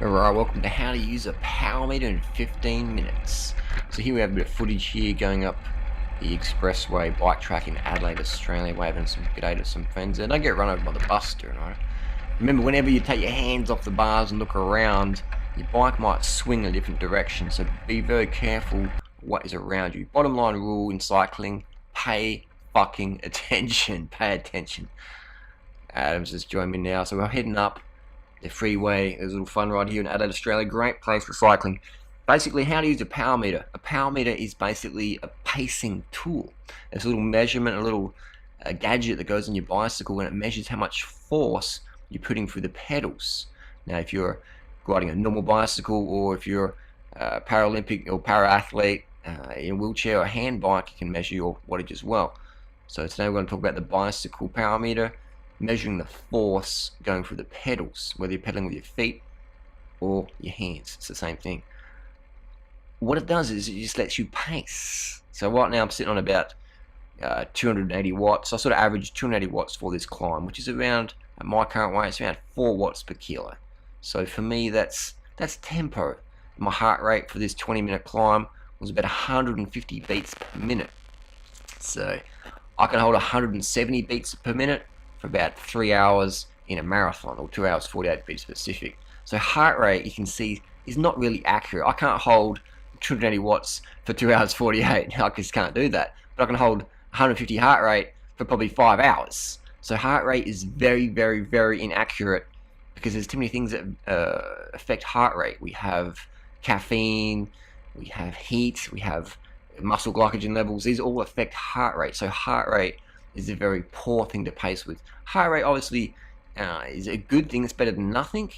Alright, welcome to how to use a power meter in 15 minutes. So here we have a bit of footage here going up the expressway bike track in Adelaide, Australia, waving some good day to some friends. And don't get run over by the bus doing it. Remember, whenever you take your hands off the bars and look around, your bike might swing a different direction, so be very careful what is around you. Bottom line rule in cycling, pay fucking attention. Pay attention. Adam's just joined me now, so we're heading up the freeway. There's a little fun ride here in Adelaide, Australia. Great place for cycling. Basically, how to use a power meter. A power meter is basically a pacing tool. It's a little measurement, a little gadget that goes on your bicycle, and it measures how much force you're putting through the pedals. Now, if you're riding a normal bicycle, or if you're a Paralympic or para-athlete in a wheelchair or a hand bike, you can measure your wattage as well. So today we're going to talk about the bicycle power meter, measuring the force going through the pedals, whether you're pedaling with your feet or your hands. It's the same thing. What it does is it just lets you pace. So right now I'm sitting on about 280 watts. I sort of average 280 watts for this climb, which is around, at my current weight, it's around 4 watts per kilo. So for me, that's tempo. My heart rate for this 20-minute climb was about 150 beats per minute. So I can hold 170 beats per minute for about 3 hours in a marathon, or 2 hours 48 to be specific. So heart rate, you can see, is not really accurate. I can't hold 280 watts for 2 hours 48. I just can't do that. But I can hold 150 heart rate for probably 5 hours. So heart rate is very, very, very inaccurate because there's too many things that affect heart rate. We have caffeine, we have heat, we have muscle glycogen levels. These all affect heart rate. So heart rate is a very poor thing to pace with. Heart rate obviously is a good thing. It's better than nothing,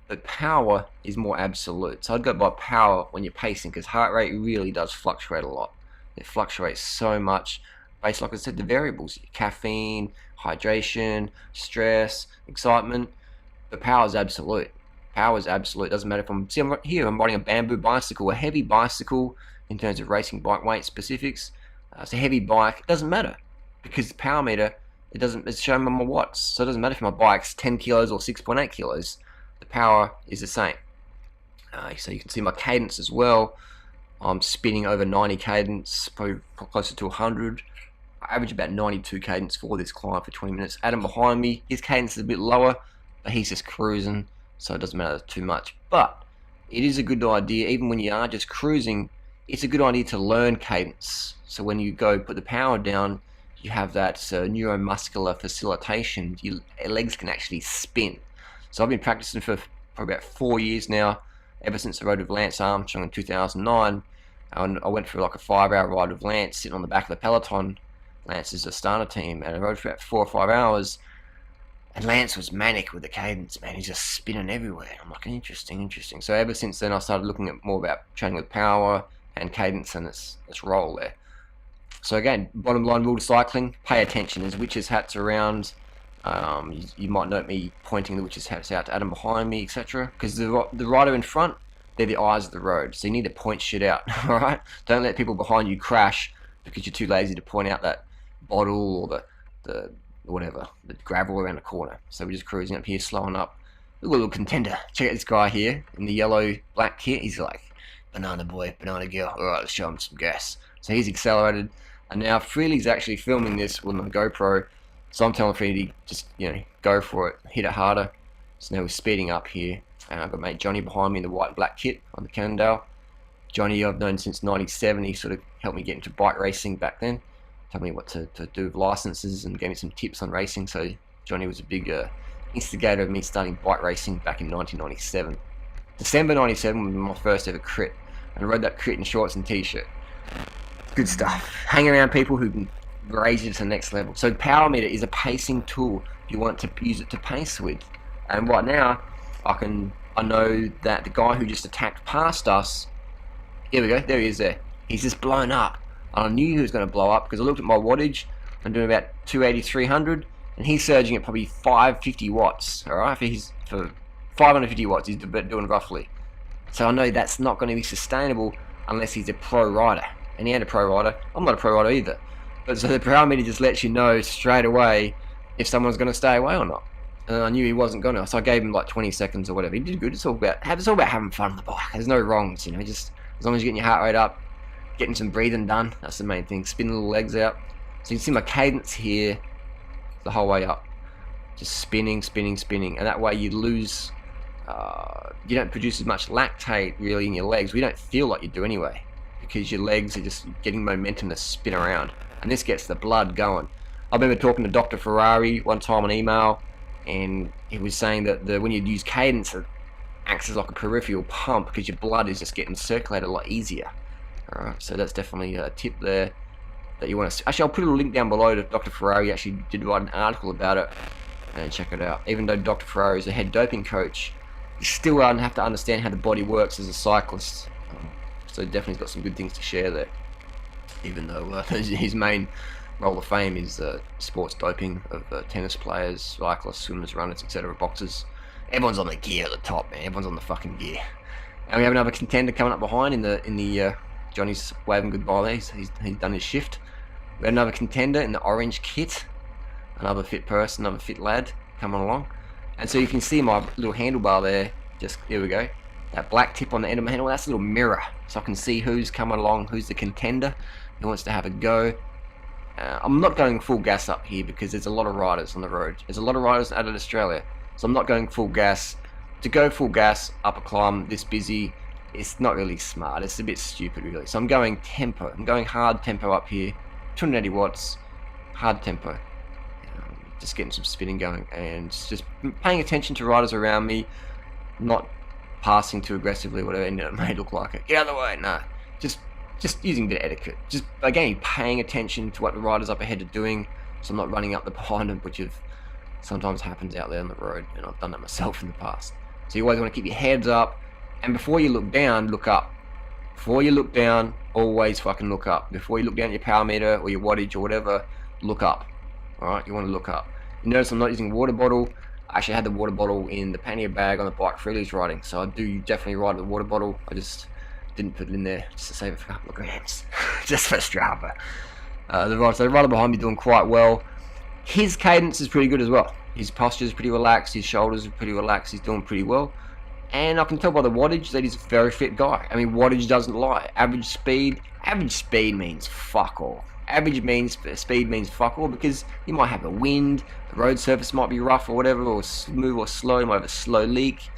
but power is more absolute. So I'd go by power when you're pacing, because heart rate really does fluctuate a lot. It fluctuates so much based, like I said, the variables: caffeine, hydration, stress, excitement. But power is absolute. Power is absolute. Doesn't matter if I'm riding a bamboo bicycle, a heavy bicycle in terms of racing bike weight specifics. It's a heavy bike. It doesn't matter, because the power meter, it's showing me my watts. So it doesn't matter if my bike's 10 kilos or 6.8 kilos. The power is the same. So you can see my cadence as well. I'm spinning over 90 cadence, probably closer to 100. I average about 92 cadence for this climb for 20 minutes. Adam behind me, his cadence is a bit lower, but he's just cruising, so it doesn't matter too much. But it is a good idea, even when you are just cruising, it's a good idea to learn cadence. So when you go put the power down, you have that neuromuscular facilitation. Your legs can actually spin. So I've been practicing for about 4 years now, ever since I rode with Lance Armstrong in 2009. And I went for like a 5-hour ride with Lance, sitting on the back of the peloton. Lance is a Astana team, and I rode for about 4 or 5 hours. And Lance was manic with the cadence, man. He's just spinning everywhere. I'm like, interesting. So ever since then, I started looking at more about training with power and cadence, and let's roll there. So again, bottom line rule to cycling: pay attention. There's witches' hats around. You might note me pointing the witches' hats out to Adam behind me, etc. Because the rider in front, they're the eyes of the road. So you need to point shit out. All right. Don't let people behind you crash because you're too lazy to point out that bottle or the whatever, the gravel around the corner. So we're just cruising up here, slowing up. Look, a little contender. Check out this guy here in the yellow black kit. He's like, banana boy, banana girl. All right, let's show him some gas. So he's accelerated. And now Freely's actually filming this with my GoPro, so I'm telling Freely, just, go for it, hit it harder. So now we're speeding up here, and I've got mate Johnny behind me in the white and black kit on the Cannondale. Johnny, I've known since '97. He sort of helped me get into bike racing back then, told me what to do with licenses and gave me some tips on racing. So Johnny was a big instigator of me starting bike racing back in 1997. December '97 was my first ever crit, and I rode that crit in shorts and t-shirt. Good stuff. Hang around people who can raise you to the next level. So power meter is a pacing tool. You want to use it to pace with. And right now, I know that the guy who just attacked past us, here we go, there he is there. He's just blown up. And I knew he was going to blow up because I looked at my wattage. I'm doing about 280, 300, and he's surging at probably 550 watts. All right, for 550 watts, he's doing roughly. So I know that's not going to be sustainable unless he's a pro rider. And he ain't a pro rider. I'm not a pro rider either. But so the power meter just lets you know straight away if someone's going to stay away or not. And I knew he wasn't gonna, so I gave him like 20 seconds or whatever. He did good. It's all about having fun on the bike. There's no wrongs, you know. Just as long as you're getting your heart rate up, getting some breathing done. That's the main thing. Spin the little legs out. So you can see my cadence here the whole way up. Just spinning, spinning, spinning, and that way you lose. You don't produce as much lactate really in your legs. We don't feel like you do anyway, because your legs are just getting momentum to spin around, and this gets the blood going. I remember talking to Dr. Ferrari one time on email, and he was saying that when you use cadence, it acts as like a peripheral pump because your blood is just getting circulated a lot easier. Alright, so that's definitely a tip there that you want to. Actually, I'll put a link down below to Dr. Ferrari. Actually did write an article about it, and check it out. Even though Dr. Ferrari is a head doping coach, you still have to understand how the body works as a cyclist. So definitely got some good things to share there. Even though his main role of fame is sports doping of tennis players, cyclists, swimmers, runners, etc., boxers. Everyone's on the gear at the top, man. Everyone's on the fucking gear. And we have another contender coming up behind in the Johnny's waving goodbye there. He's done his shift. We have another contender in the orange kit. Another fit person, another fit lad coming along. And so you can see my little handlebar there. Just, here we go. That black tip on the end of my handle, that's a little mirror. So I can see who's coming along, who's the contender, who wants to have a go. I'm not going full gas up here because there's a lot of riders on the road. There's a lot of riders out of Australia. So I'm not going full gas. To go full gas up a climb this busy, it's not really smart. It's a bit stupid really. So I'm going tempo. I'm going hard tempo up here. 280 watts, hard tempo. Just getting some spinning going and just paying attention to riders around me, not passing too aggressively, whatever it may look like it. Get out of the way, no. Just using a bit of etiquette. Just, again, paying attention to what the riders up ahead are doing, so I'm not running up the behind them, which sometimes happens out there on the road, and I've done that myself in the past. So you always want to keep your heads up, and before you look down, look up. Before you look down, always fucking look up. Before you look down at your power meter or your wattage or whatever, look up. Alright, you want to look up. You notice I'm not using a water bottle. I actually had the water bottle in the pannier bag on the bike Freely's riding, so I do definitely ride with the water bottle. I just didn't put it in there just to save it for a couple of grams. Just for Strava. The rider behind me doing quite well. His cadence is pretty good as well. His posture is pretty relaxed, his shoulders are pretty relaxed, he's doing pretty well. And I can tell by the wattage that he's a very fit guy. I mean, wattage doesn't lie. Average speed means fuck all. Speed means fuck all, because you might have a wind, the road surface might be rough or whatever, or smooth or slow, you might have a slow leak,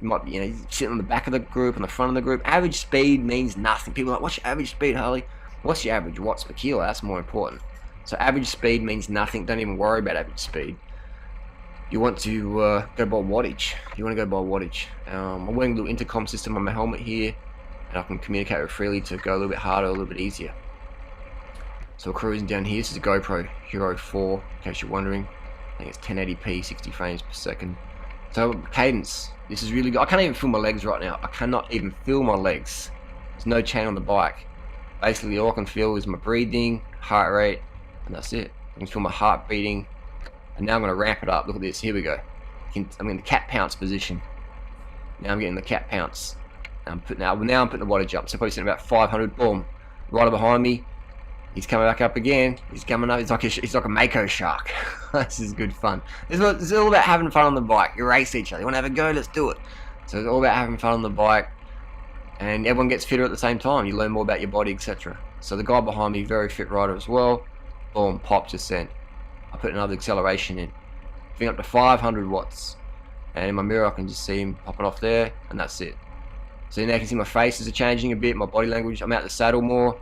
you might be, sitting on the back of the group, on the front of the group. Average speed means nothing. People are like, what's your average speed, Harley? What's your average watts per kilo? That's more important. So average speed means nothing. Don't even worry about average speed. You want to go by wattage. You want to go by wattage. I'm wearing a little intercom system on my helmet here, and I can communicate with Freely to go a little bit harder, a little bit easier. So we're cruising down here. This is a GoPro Hero 4, in case you're wondering. I think it's 1080p, 60 frames per second. So cadence, this is really good. I can't even feel my legs right now. I cannot even feel my legs. There's no chain on the bike. Basically all I can feel is my breathing, heart rate, and that's it. I can feel my heart beating. And now I'm going to ramp it up. Look at this. Here we go. I'm in the cat pounce position. Now I'm getting the cat pounce. Now I'm putting the wattage up. So probably sitting about 500. Boom. Rider behind me. He's coming back up again. He's coming up. He's like a Mako shark. This is good fun. It's all about having fun on the bike. You race each other. You want to have a go? Let's do it. So it's all about having fun on the bike. And everyone gets fitter at the same time. You learn more about your body, etc. So the guy behind me, very fit rider as well. Boom. Pop just sent. I put another acceleration in. Bring up to 500 watts. And in my mirror I can just see him popping off there. And that's it. So now you can see my faces are changing a bit. My body language. I'm out the saddle more.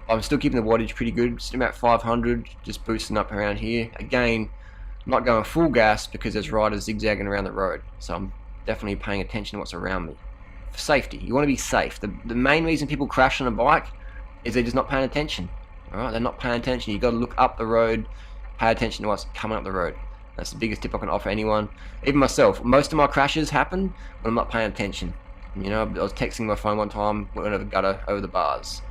I'm still keeping the wattage pretty good. Just about 500. Just boosting up around here. Again, not going full gas because there's riders zigzagging around the road. So I'm definitely paying attention to what's around me. For safety. You want to be safe. The main reason people crash on a bike is they're just not paying attention. Alright, they're not paying attention. You've got to look up the road. Pay attention to what's coming up the road. That's the biggest tip I can offer anyone. Even myself. Most of my crashes happen when I'm not paying attention. I was texting my phone one time, went over the gutter, over the bars.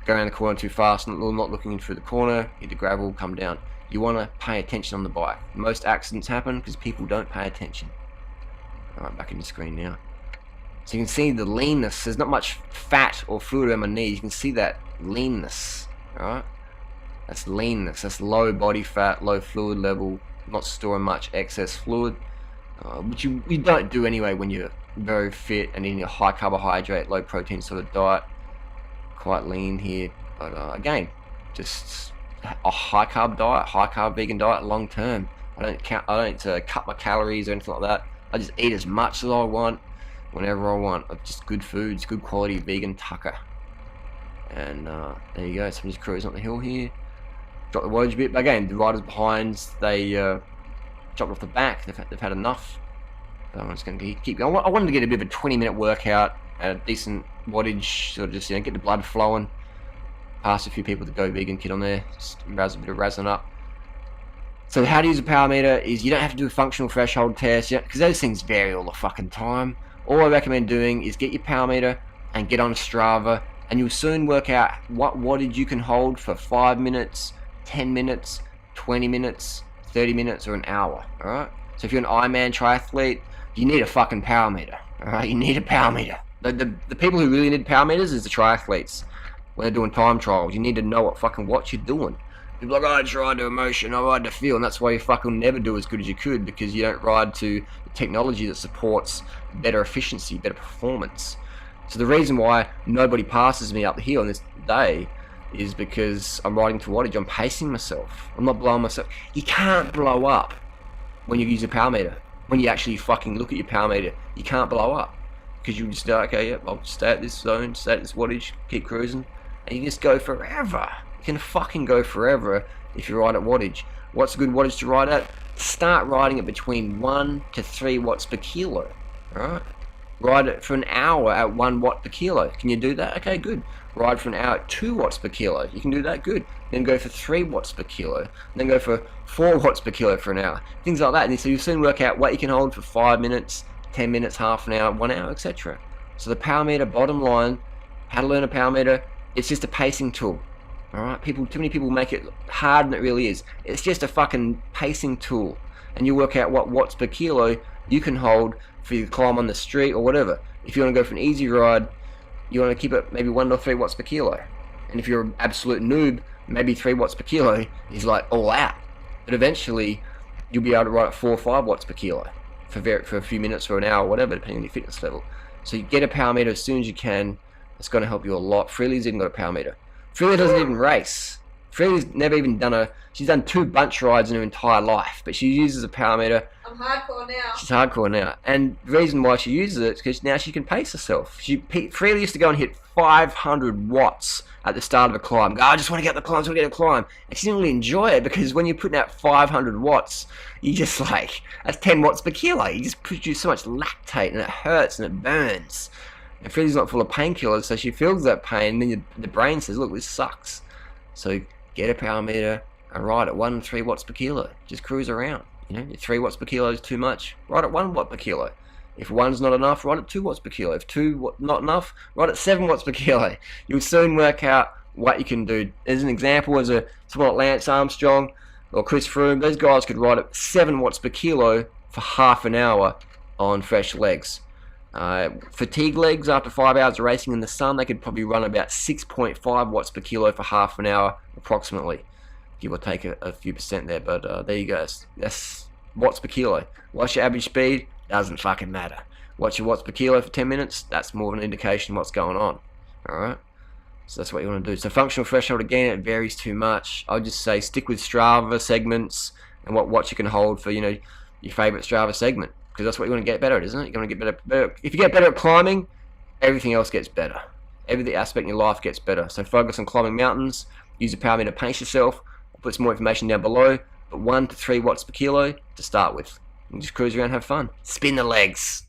Go around the corner too fast, not looking through the corner, hit the gravel, come down. You want to pay attention on the bike. Most accidents happen because people don't pay attention. Alright, back in the screen now. So you can see the leanness. There's not much fat or fluid around my knees. You can see that leanness. Alright? That's leanness. That's low body fat, low fluid level. not storing much excess fluid, which you don't do anyway when you're very fit and eating a high carbohydrate, low protein sort of diet. Quite lean here, but again, just a high carb diet, high carb vegan diet long term. I don't cut my calories or anything like that. I just eat as much as I want, whenever I want, of just good foods, good quality vegan tucker. And there you go. So I'm just cruising up the hill here. Drop the wattage a bit, but again, the riders behind, they dropped off the back. They've had enough. So I'm just going to keep going. I wanted to get a bit of a 20-minute workout at a decent wattage, sort of just get the blood flowing. Past a few people to go vegan kit on there, just a bit of razzing up. So how to use a power meter is you don't have to do a functional threshold test, because those things vary all the fucking time. All I recommend doing is get your power meter and get on Strava, and you'll soon work out what wattage you can hold for 5 minutes, 10 minutes, 20 minutes, 30 minutes, or an hour, alright? So if you're an Ironman triathlete, you need a fucking power meter, alright? You need a power meter. The people who really need power meters is the triathletes. When they're doing time trials, you need to know what fucking watts you're doing. People are like, I just ride to emotion, I ride to feel, and that's why you fucking never do as good as you could, because you don't ride to the technology that supports better efficiency, better performance. So the reason why nobody passes me up the hill on this day is because I'm riding to wattage, I'm pacing myself, I'm not blowing myself. You can't blow up when you use a power meter. When you actually fucking look at your power meter, you can't blow up. Because you just go, okay, yeah, I'll stay at this zone, stay at this wattage, keep cruising, and you just go forever. You can fucking go forever if you ride at wattage. What's a good wattage to ride at? Start riding it between 1 to 3 watts per kilo. Alright? Ride it for an hour at 1 watt per kilo. Can you do that? Okay, good. Ride for an hour at 2 watts per kilo. You can do that, good. Then go for 3 watts per kilo. And then go for 4 watts per kilo for an hour. Things like that. And so you'll soon work out what you can hold for 5 minutes, 10 minutes, half an hour, 1 hour, etc. So the power meter, bottom line, how to learn a power meter, it's just a pacing tool. Alright, too many people make it hard than it really is. It's just a fucking pacing tool. And you work out what watts per kilo you can hold for you to climb on the street or whatever. If you want to go for an easy ride, you want to keep it maybe 1 or 3 watts per kilo. And if you're an absolute noob, maybe 3 watts per kilo is like all out. But eventually, you'll be able to ride at 4 or 5 watts per kilo for a few minutes or an hour or whatever, depending on your fitness level. So you get a power meter as soon as you can. It's going to help you a lot. Freely's even got a power meter. Freely doesn't even race. Freely's never even she's done 2 bunch rides in her entire life, but she uses a power meter. I'm hardcore now. She's hardcore now. And the reason why she uses it is because now she can pace herself. Freely used to go and hit 500 watts at the start of a climb. Go, I just want to get the climb, I just want to get the climb. And she didn't really enjoy it, because when you're putting out 500 watts, you just that's 10 watts per kilo. You just produce so much lactate, and it hurts and it burns. And Freely's not full of painkillers, so she feels that pain, and then the brain says, look, this sucks. So get a power meter and ride at 1 and 3 watts per kilo. Just cruise around. You know, if 3 watts per kilo is too much, ride at 1 watt per kilo. If 1's not enough, ride at 2 watts per kilo. If 2 not enough, ride at 7 watts per kilo. You'll soon work out what you can do. As an example, someone like Lance Armstrong or Chris Froome, those guys could ride at 7 watts per kilo for half an hour on fresh legs. Fatigue legs, after 5 hours of racing in the sun, they could probably run about 6.5 watts per kilo for half an hour, approximately. Give or take a few percent there, but there you go. That's watts per kilo. What's your average speed? Doesn't fucking matter. What's your watts per kilo for 10 minutes? That's more of an indication of what's going on. Alright? So that's what you want to do. So functional threshold, again, it varies too much. I'd just say stick with Strava segments and what watts you can hold for, your favourite Strava segment. Because that's what you want to get better at, isn't it? You want to get better. If you get better at climbing, everything else gets better. Every aspect in your life gets better. So focus on climbing mountains. Use a power meter to pace yourself. I'll put some more information down below. But 1 to 3 watts per kilo to start with. And just cruise around, have fun. Spin the legs.